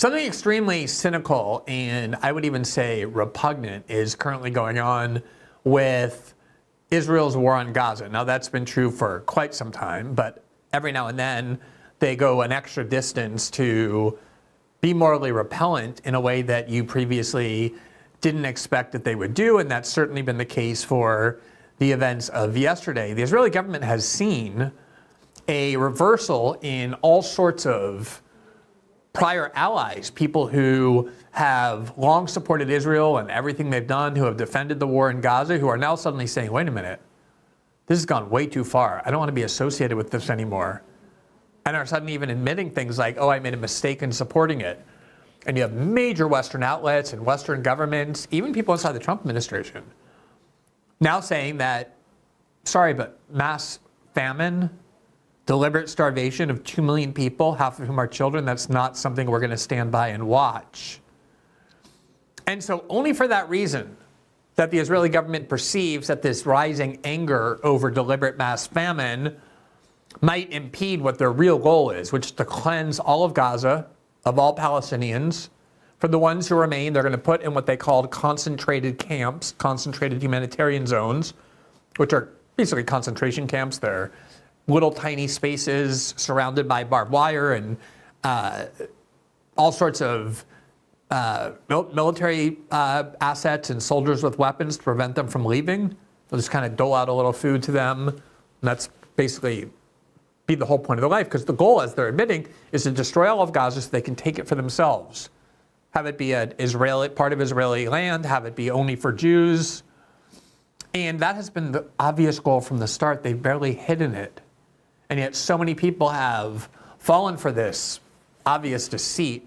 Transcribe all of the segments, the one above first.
Something extremely cynical and I would even say repugnant is currently going on with Israel's war on Gaza. Now, that's been true for quite some time, but every now and then they go an extra distance to be morally repellent in a way that you previously didn't expect that they would do, and that's certainly been the case for the events of yesterday. The Israeli government has seen a reversal in all sorts of prior allies, people who have long supported Israel and everything they've done, who have defended the war in Gaza, who are now suddenly saying, wait a minute, this has gone way too far. I don't want to be associated with this anymore. And are suddenly even admitting things like, oh, I made a mistake in supporting it. And you have major Western outlets and Western governments, even people inside the Trump administration, now saying that, sorry, but mass famine, deliberate starvation of 2 million people, half of whom are children, that's not something we're going to stand by and watch. And so only for that reason that the Israeli government perceives that this rising anger over deliberate mass famine might impede what their real goal is, which is to cleanse all of Gaza of all Palestinians. For the ones who remain, they're going to put in what they called concentrated camps, concentrated humanitarian zones, which are basically concentration camps. They're little tiny spaces surrounded by barbed wire and all sorts of military assets and soldiers with weapons to prevent them from leaving. They'll just kind of dole out a little food to them. And that's basically be the whole point of their life, because the goal, as they're admitting, is to destroy all of Gaza so they can take it for themselves. Have it be an Israeli part of Israeli land, have it be only for Jews. And that has been the obvious goal from the start. They've barely hidden it. And yet so many people have fallen for this obvious deceit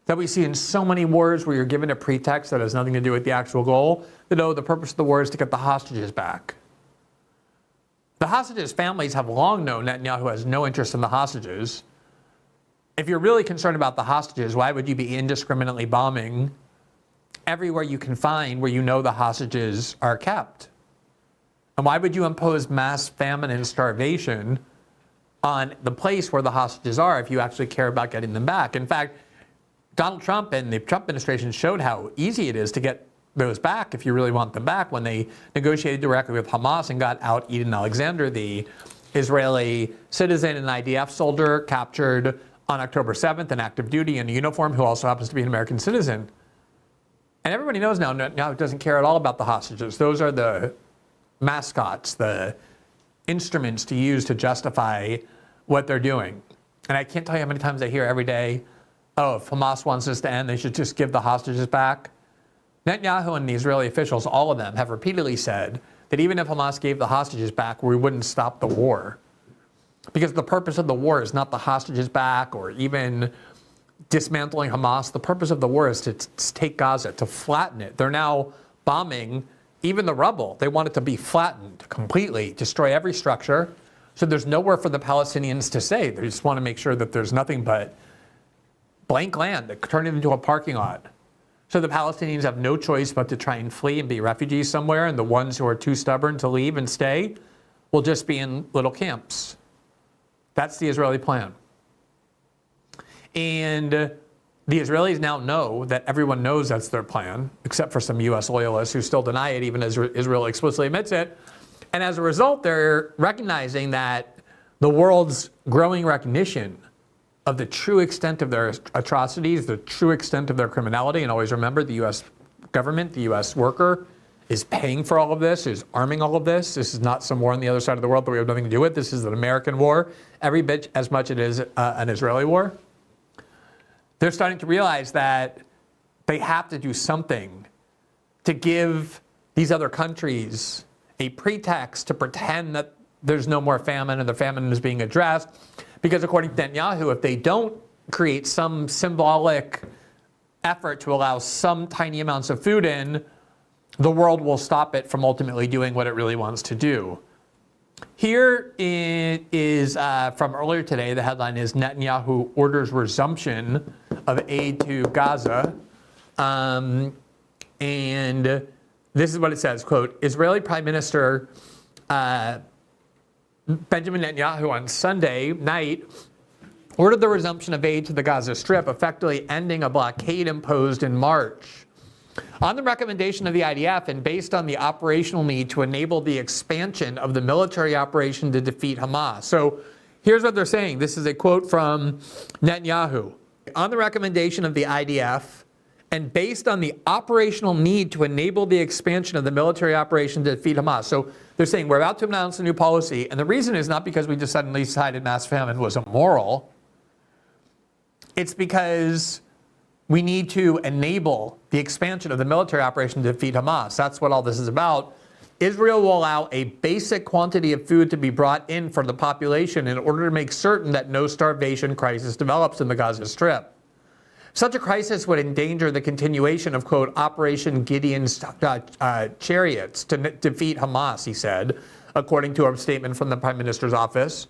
that we see in so many wars where you're given a pretext that has nothing to do with the actual goal, that, oh, the purpose of the war is to get the hostages back. The hostages' families have long known Netanyahu has no interest in the hostages. If you're really concerned about the hostages, why would you be indiscriminately bombing everywhere you can find where you know the hostages are kept? And why would you impose mass famine and starvation on the place where the hostages are if you actually care about getting them back? In fact, Donald Trump and the Trump administration showed how easy it is to get those back if you really want them back when they negotiated directly with Hamas and got out Eden Alexander, the Israeli citizen and IDF soldier captured on October 7th in active duty in a uniform, who also happens to be an American citizen. And everybody knows now it doesn't care at all about the hostages. Those are the mascots, the instruments to use to justify what they're doing. And I can't tell you how many times I hear every day, oh, if Hamas wants this to end, they should just give the hostages back. Netanyahu and the Israeli officials, all of them, have repeatedly said that even if Hamas gave the hostages back, we wouldn't stop the war. Because the purpose of the war is not the hostages back or even dismantling Hamas. The purpose of the war is to take Gaza, to flatten it. They're now bombing even the rubble. They want it to be flattened completely, destroy every structure. So there's nowhere for the Palestinians to stay. They just want to make sure that there's nothing but blank land, that turn it into a parking lot. So the Palestinians have no choice but to try and flee and be refugees somewhere, and the ones who are too stubborn to leave and stay will just be in little camps. That's the Israeli plan. And the Israelis now know that everyone knows that's their plan, except for some U.S. loyalists who still deny it, even as Israel explicitly admits it. And as a result, they're recognizing that the world's growing recognition of the true extent of their atrocities, the true extent of their criminality, and always remember the U.S. government, the U.S. worker, is paying for all of this, is arming all of this. This is not some war on the other side of the world that we have nothing to do with. This is an American war, every bit as much as it is an Israeli war. They're starting to realize that they have to do something to give these other countries a pretext to pretend that there's no more famine and the famine is being addressed. Because according to Netanyahu, if they don't create some symbolic effort to allow some tiny amounts of food in, the world will stop it from ultimately doing what it really wants to do. Here is from earlier today. The headline is Netanyahu orders resumption of aid to Gaza. And this is what it says, quote, Israeli Prime Minister Benjamin Netanyahu on Sunday night ordered the resumption of aid to the Gaza Strip, effectively ending a blockade imposed in March. On the recommendation of the IDF and based on the operational need to enable the expansion of the military operation to defeat Hamas. So here's what they're saying. This is a quote from Netanyahu. On the recommendation of the IDF and based on the operational need to enable the expansion of the military operation to defeat Hamas. So they're saying we're about to announce a new policy, and the reason is not because we just suddenly decided mass famine was immoral. It's because we need to enable the expansion of the military operation to defeat Hamas. That's what all this is about. Israel will allow a basic quantity of food to be brought in for the population in order to make certain that no starvation crisis develops in the Gaza Strip. Such a crisis would endanger the continuation of, quote, Operation Gideon's chariots to defeat Hamas, he said, according to a statement from the Prime Minister's office.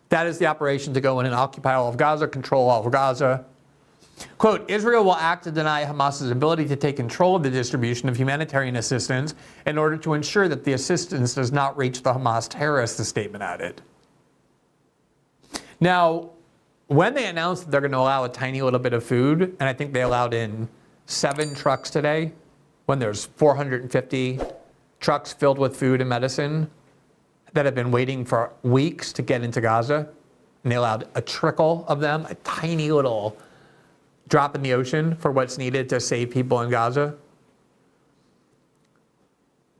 That is the operation to go in and occupy all of Gaza, control all of Gaza. Quote, Israel will act to deny Hamas's ability to take control of the distribution of humanitarian assistance in order to ensure that the assistance does not reach the Hamas terrorists, the statement added. Now, when they announced that they're going to allow a tiny little bit of food, and I think they allowed in 7 trucks today, when there's 450 trucks filled with food and medicine that have been waiting for weeks to get into Gaza, and they allowed a trickle of them, a tiny little drop in the ocean for what's needed to save people in Gaza.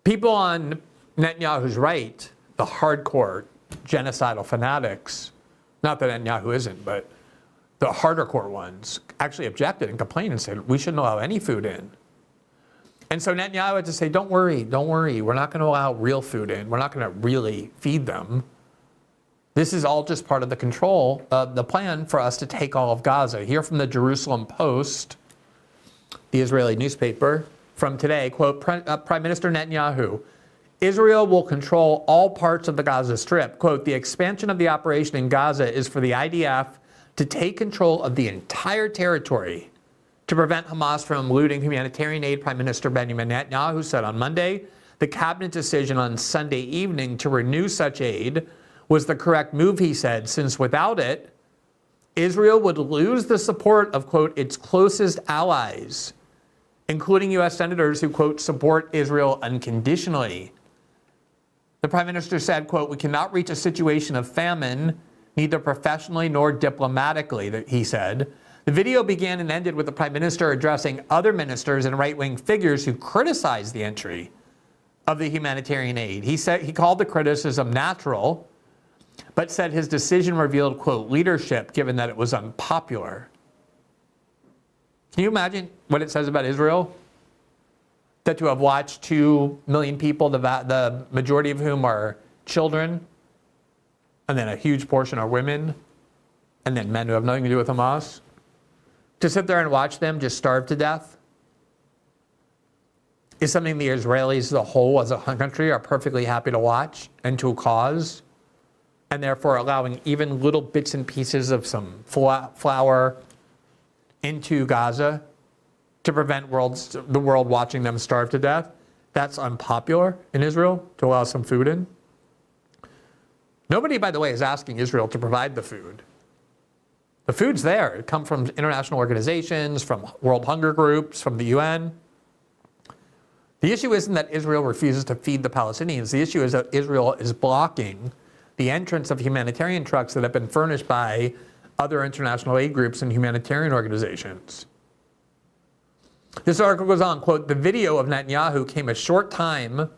People on Netanyahu's right, the hardcore genocidal fanatics, not that Netanyahu isn't, but the harder core ones actually objected and complained and said, we shouldn't allow any food in. And so Netanyahu had to say, don't worry, we're not going to allow real food in. We're not going to really feed them. This is all just part of the control, the plan for us to take all of Gaza. Here from the Jerusalem Post, the Israeli newspaper, from today, quote, Prime Minister Netanyahu, Israel will control all parts of the Gaza Strip. Quote, the expansion of the operation in Gaza is for the IDF to take control of the entire territory to prevent Hamas from looting humanitarian aid, Prime Minister Benjamin Netanyahu said on Monday. The cabinet decision on Sunday evening to renew such aid was the correct move, he said, since without it, Israel would lose the support of, quote, its closest allies, including U.S. senators who, quote, support Israel unconditionally. The Prime Minister said, quote, we cannot reach a situation of famine, neither professionally nor diplomatically, he said. The video began and ended with the Prime Minister addressing other ministers and right-wing figures who criticized the entry of the humanitarian aid. He said he called the criticism natural, but said his decision revealed, quote, leadership, given that it was unpopular. Can you imagine what it says about Israel? That to have watched 2 million people, the majority of whom are children, and then a huge portion are women, and then men who have nothing to do with Hamas, to sit there and watch them just starve to death is something the Israelis as a whole, as a country, are perfectly happy to watch and to cause, and therefore allowing even little bits and pieces of some flour into Gaza to prevent the world watching them starve to death. That's unpopular in Israel, to allow some food in. Nobody, by the way, is asking Israel to provide the food. The food's there. It comes from international organizations, from world hunger groups, from the UN. The issue isn't that Israel refuses to feed the Palestinians. The issue is that Israel is blocking the entrance of humanitarian trucks that have been furnished by other international aid groups and humanitarian organizations. This article goes on, quote, the video of Netanyahu came a short time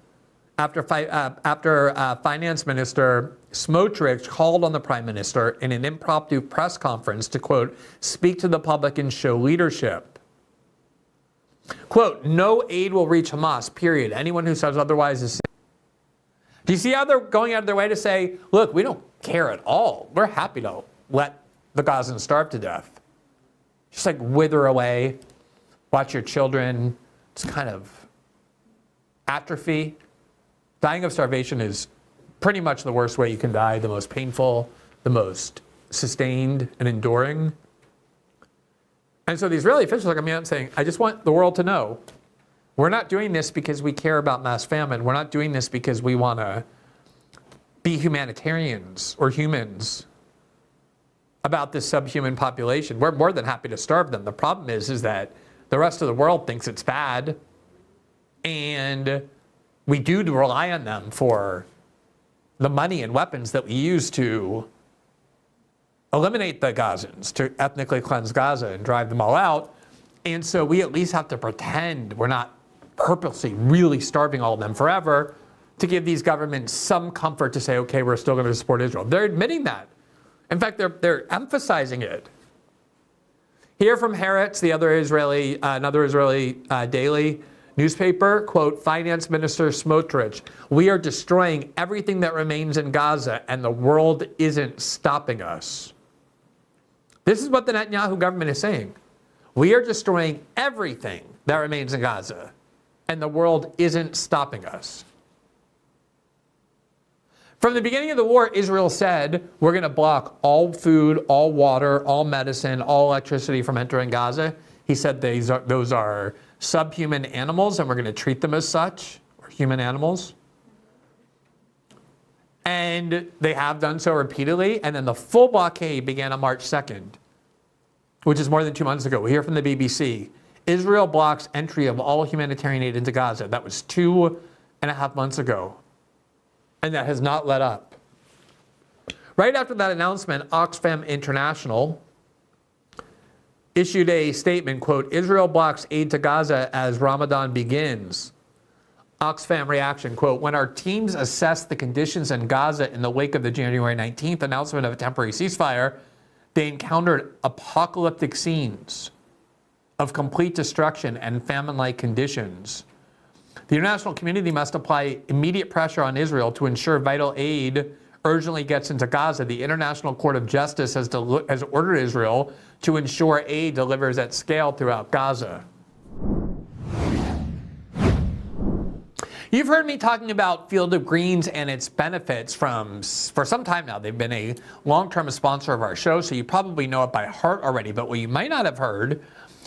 after Finance Minister Smotrich called on the Prime Minister in an impromptu press conference to, quote, speak to the public and show leadership. Quote, no aid will reach Hamas, period. Anyone who says otherwise is... Do you see how they're going out of their way to say, look, we don't care at all. We're happy to let the Gazans starve to death. Just like wither away, watch your children just kind of atrophy. Dying of starvation is pretty much the worst way you can die, the most painful, the most sustained and enduring. And so the Israeli officials are coming out and saying, I just want the world to know, we're not doing this because we care about mass famine. We're not doing this because we want to be humanitarians or humans. about this subhuman population. We're more than happy to starve them. The problem is that the rest of the world thinks it's bad, and we do rely on them for the money and weapons that we use to eliminate the Gazans, to ethnically cleanse Gaza and drive them all out. And so we at least have to pretend we're not purposely really starving all of them forever to give these governments some comfort to say, okay, we're still going to support Israel. They're admitting that. In fact, they're emphasizing it. Here from Haaretz, another Israeli daily newspaper, quote, Finance Minister Smotrich, we are destroying everything that remains in Gaza and the world isn't stopping us. This is what the Netanyahu government is saying. We are destroying everything that remains in Gaza and the world isn't stopping us. From the beginning of the war, Israel said, we're going to block all food, all water, all medicine, all electricity from entering Gaza. He said those are subhuman animals, and we're going to treat them as such, or human animals. And they have done so repeatedly. And then the full blockade began on March 2nd, which is more than 2 months ago. We hear from the BBC. Israel blocks entry of all humanitarian aid into Gaza. That was 2.5 months ago. And that has not let up. Right after that announcement, Oxfam International issued a statement, quote, Israel blocks aid to Gaza as Ramadan begins. Oxfam reaction, quote, when our teams assessed the conditions in Gaza in the wake of the January 19th announcement of a temporary ceasefire, they encountered apocalyptic scenes of complete destruction and famine-like conditions. The international community must apply immediate pressure on Israel to ensure vital aid urgently gets into Gaza. The International Court of Justice has ordered Israel to ensure aid delivers at scale throughout Gaza. You've heard me talking about Field of Greens and its benefits for some time now. They've been a long-term sponsor of our show, so you probably know it by heart already. But what you might not have heard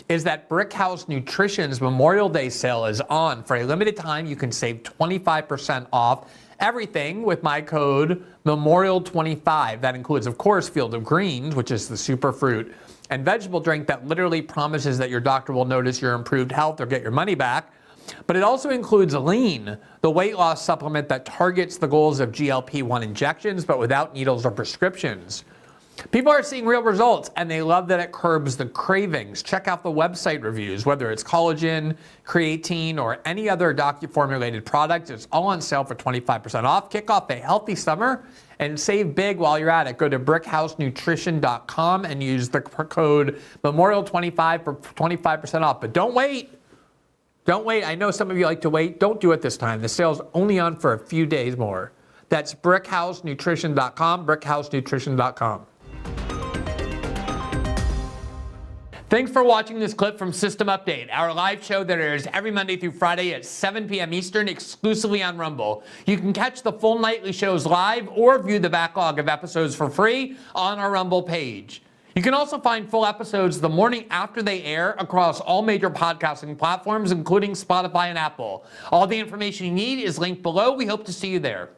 is that Brickhouse Nutrition's Memorial Day sale is on. For a limited time, you can save 25% off everything with my code MEMORIAL25. That includes, of course, Field of Greens, which is the superfruit and vegetable drink that literally promises that your doctor will notice your improved health or get your money back. But it also includes Lean, the weight loss supplement that targets the goals of GLP-1 injections, but without needles or prescriptions. People are seeing real results, and they love that it curbs the cravings. Check out the website reviews, whether it's collagen, creatine, or any other docu-formulated product. It's all on sale for 25% off. Kick off a healthy summer and save big while you're at it. Go to brickhousenutrition.com and use the code MEMORIAL25 for 25% off. But don't wait. Don't wait. I know some of you like to wait. Don't do it this time. The sale's only on for a few days more. That's brickhousenutrition.com, brickhousenutrition.com. Thanks for watching this clip from System Update, our live show that airs every Monday through Friday at 7 p.m. Eastern, exclusively on Rumble. You can catch the full nightly shows live or view the backlog of episodes for free on our Rumble page. You can also find full episodes the morning after they air across all major podcasting platforms, including Spotify and Apple. All the information you need is linked below. We hope to see you there.